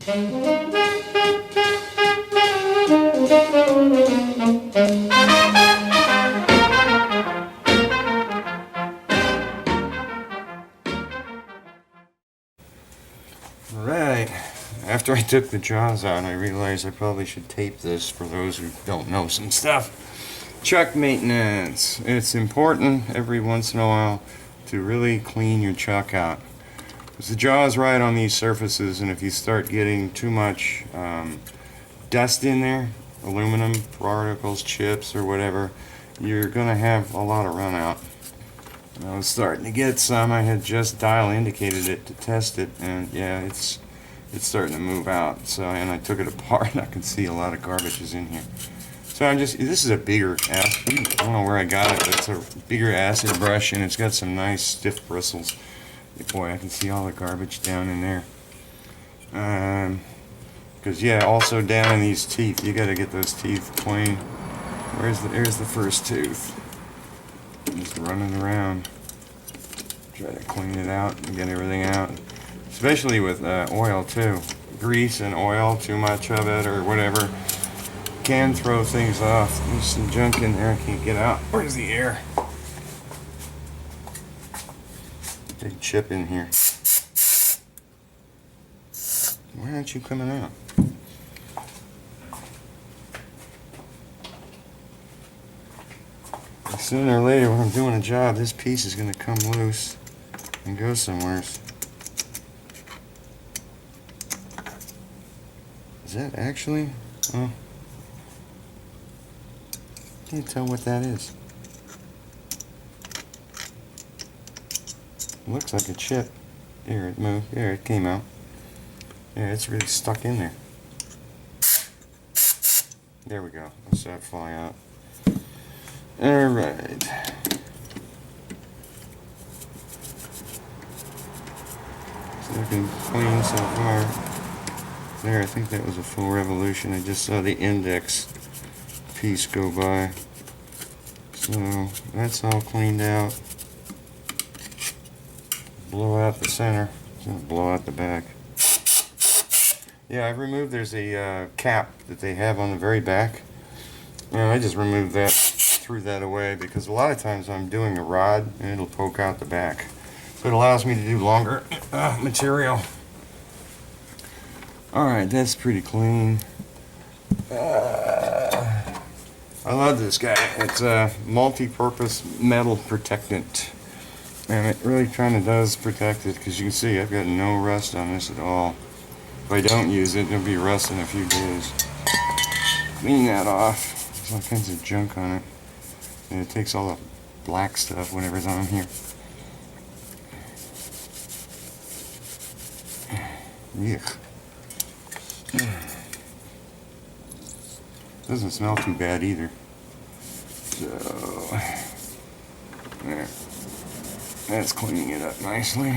Alright, after I took the jaws out, I realized I probably should tape this for those who don't know some stuff. Chuck maintenance. It's important every once in a while to really clean your chuck out. Because the jaws ride on these surfaces, and if you start getting too much dust in there, aluminum particles, chips, or whatever, you're going to have a lot of run out. I was starting to get some. I had just dial indicated it to test it, and yeah, it's starting to move out. So, and I took it apart, and I can see a lot of garbage is in here. So this is a bigger acid. I don't know where I got it, but it's a bigger acid brush, and it's got some nice stiff bristles. Boy, I can see all the garbage down in there. Because yeah, also down in these teeth, you got to get those teeth clean. There's the first tooth. Just running around, try to clean it out and get everything out, especially with oil too. Grease and oil, too much of it or whatever, can throw things off. There's some junk in there I can't get out. Where's the air? Big chip in here. Why aren't you coming out? Sooner or later, when I'm doing a job, this piece is going to come loose and go somewhere. Is that actually? Oh, can't tell what that is. It looks like a chip. There, it moved. There, it came out. Yeah, it's really stuck in there. There we go. Let's that fly out. Alright. So looking clean so far. There, I think that was a full revolution. I just saw the index piece go by. So that's all cleaned out. Blow out the center. It's going to blow out the back. Yeah, I've removed, there's a cap that they have on the very back. And I just removed that. Threw that away because a lot of times I'm doing a rod and it'll poke out the back, so it allows me to do longer material. Alright, that's pretty clean. I love this guy. It's a multi-purpose metal protectant, and it really kind of does protect it, because you can see I've got no rust on this at all. If I don't use it, it'll be rust in a few days. Clean that off. There's all kinds of junk on it. And it takes all the black stuff, whatever's on here. Yuck. Doesn't smell too bad either. So, there. That's cleaning it up nicely.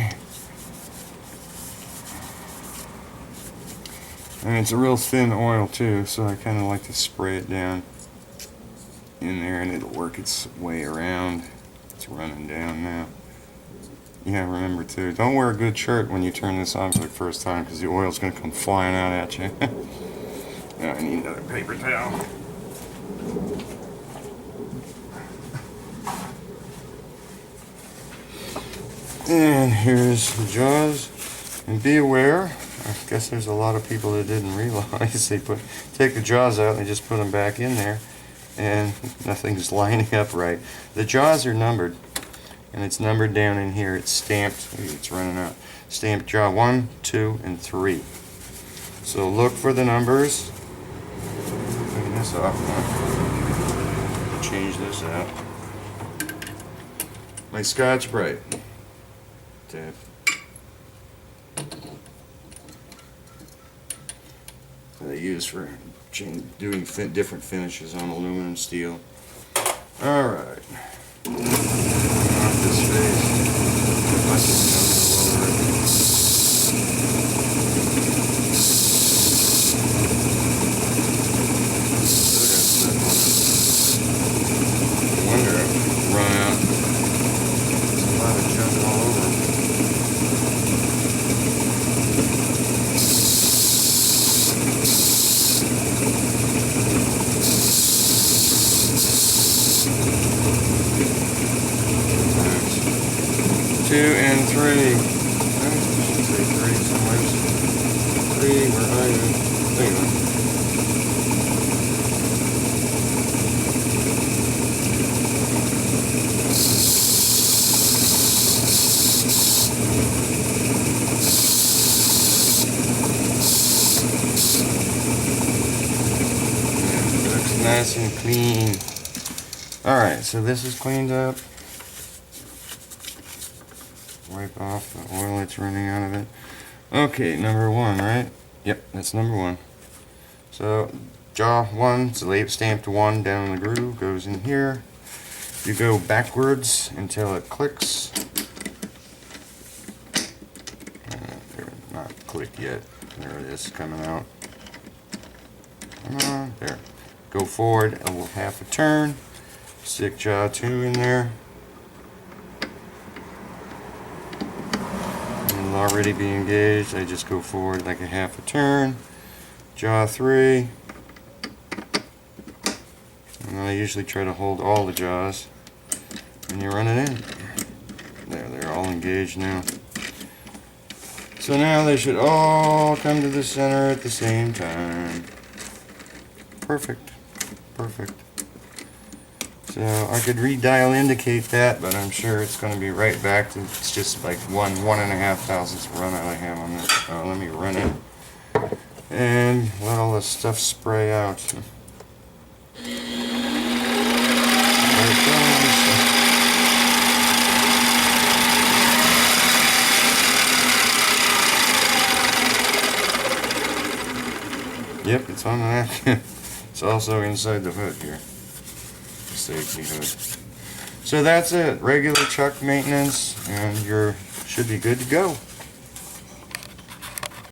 And it's a real thin oil too, so I kind of like to spray it down in there, and it'll work its way around. It's running down now. Yeah, remember too, don't wear a good shirt when you turn this on for the first time, because the oil's going to come flying out at you. Now I need another paper towel. And here's the jaws. And be aware, I guess there's a lot of people that didn't realize they take the jaws out and they just put them back in there, and nothing's lining up right. The jaws are numbered, and it's numbered down in here. It's stamped. It's running out. Stamped jaw 1, 2, and 3. So look for the numbers. Taking this off. Change this out. My Scotch-Brite tab. That I use for doing different finishes on aluminum, steel. Alright. Off this face. I wonder if it'll run out. There's a lot of junk all over. are you? There you are. Nice and clean. Alright, so this is cleaned up. Wipe off the oil that's running out of it. Okay, number 1, right? Yep, that's number 1. So, jaw 1, it's a lathe stamped 1 down the groove, goes in here. You go backwards until it clicks. They're not clicked yet. There it is, coming out. There. Go forward a little half a turn. Stick jaw 2 in there. It'll already be engaged. I just go forward like a half a turn. Jaw 3. And I usually try to hold all the jaws. And you run it in. There, they're all engaged now. So now they should all come to the center at the same time. Perfect. Perfect. So I could redial indicate that, but I'm sure it's going to be right back to, it's just like 1.5 thousandths run out I have on this. Let me run it and let all this stuff spray out. There it goes. Yep, it's on the napkin. It's also inside the hood here. The safety hood. So that's it. Regular chuck maintenance, and you should be good to go.